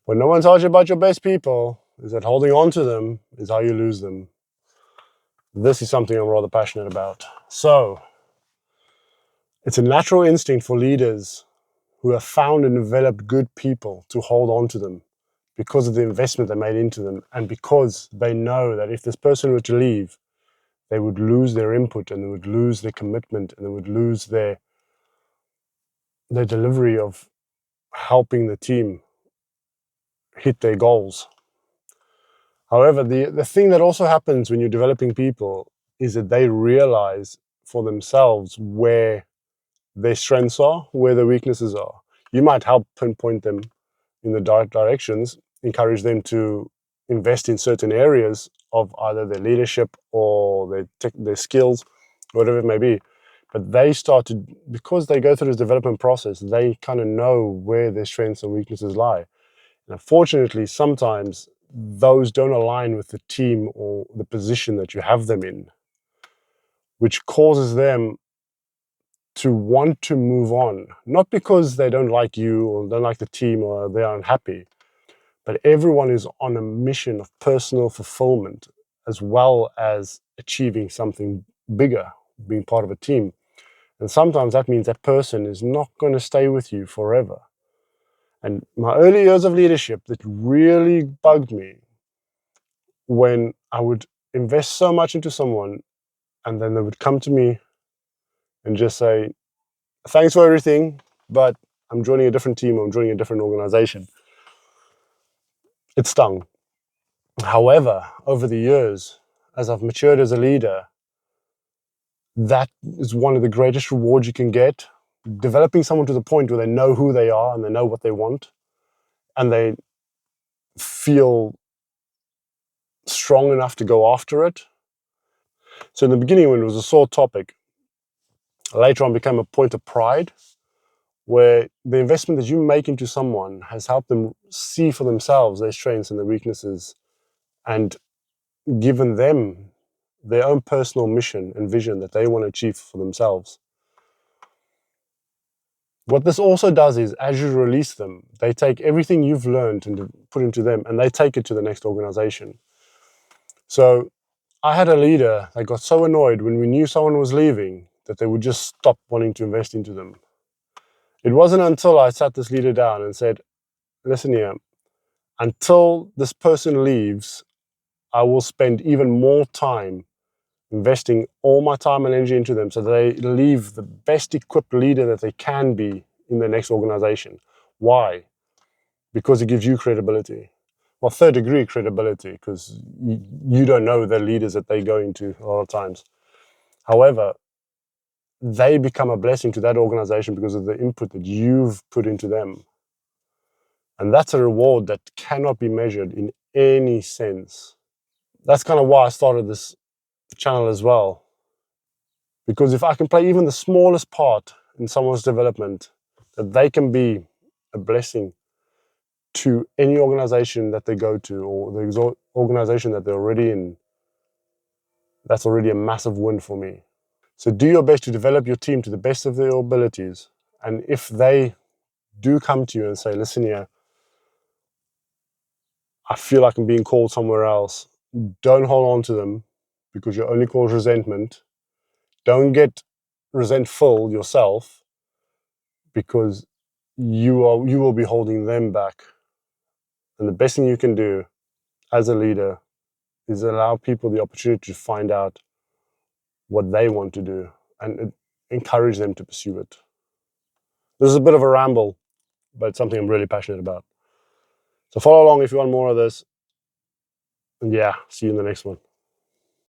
When no one tells you about your best people, is that holding on to them is how you lose them. This is something I'm rather passionate about. So, it's a natural instinct for leaders who have found and developed good people to hold on to them because of the investment they made into them, and because they know that if this person were to leave, they would lose their input, and they would lose their commitment, and they would lose their delivery of helping the team hit their goals. However, the thing that also happens when you're developing people is that they realize for themselves where their strengths are, where their weaknesses are. You might help pinpoint them in the right directions, encourage them to invest in certain areas of either their leadership or their skills, whatever it may be. But they start to, because they go through this development process, they kind of know where their strengths and weaknesses lie. And unfortunately, sometimes those don't align with the team or the position that you have them in, which causes them to want to move on, not because they don't like you or don't like the team or they're unhappy, but everyone is on a mission of personal fulfillment as well as achieving something bigger, being part of a team. And sometimes that means that person is not going to stay with you forever. And my early years of leadership, that really bugged me when I would invest so much into someone and then they would come to me and just say, thanks for everything, but I'm joining a different team, or I'm joining a different organization. It stung. However, over the years, as I've matured as a leader, that is one of the greatest rewards you can get. Developing someone to the point where they know who they are and they know what they want and they feel strong enough to go after it. So in the beginning, when it was a sore topic, later on became a point of pride, where the investment that you make into someone has helped them see for themselves their strengths and their weaknesses, and given them their own personal mission and vision that they want to achieve for themselves. What this also does is, as you release them, they take everything you've learned and put into them, and they take it to the next organization. So I had a leader that got so annoyed when we knew someone was leaving that they would just stop wanting to invest into them. It wasn't until I sat this leader down and said, listen here, until this person leaves, I will spend even more time investing all my time and energy into them so they leave the best equipped leader that they can be in the next organization. Why? Because it gives you credibility. Well, third degree credibility, because you don't know the leaders that they go into a lot of times. However, they become a blessing to that organization because of the input that you've put into them. And that's a reward that cannot be measured in any sense. That's kind of why I started this channel as well. Because if I can play even the smallest part in someone's development, that they can be a blessing to any organization that they go to or the organization that they're already in, that's already a massive win for me. So do your best to develop your team to the best of their abilities. And if they do come to you and say, listen here, I feel like I'm being called somewhere else, don't hold on to them because you only cause resentment. Don't get resentful yourself because you will be holding them back. And the best thing you can do as a leader is allow people the opportunity to find out what they want to do and encourage them to pursue it. This is a bit of a ramble, but it's something I'm really passionate about. So follow along if you want more of this. And yeah, see you in the next one.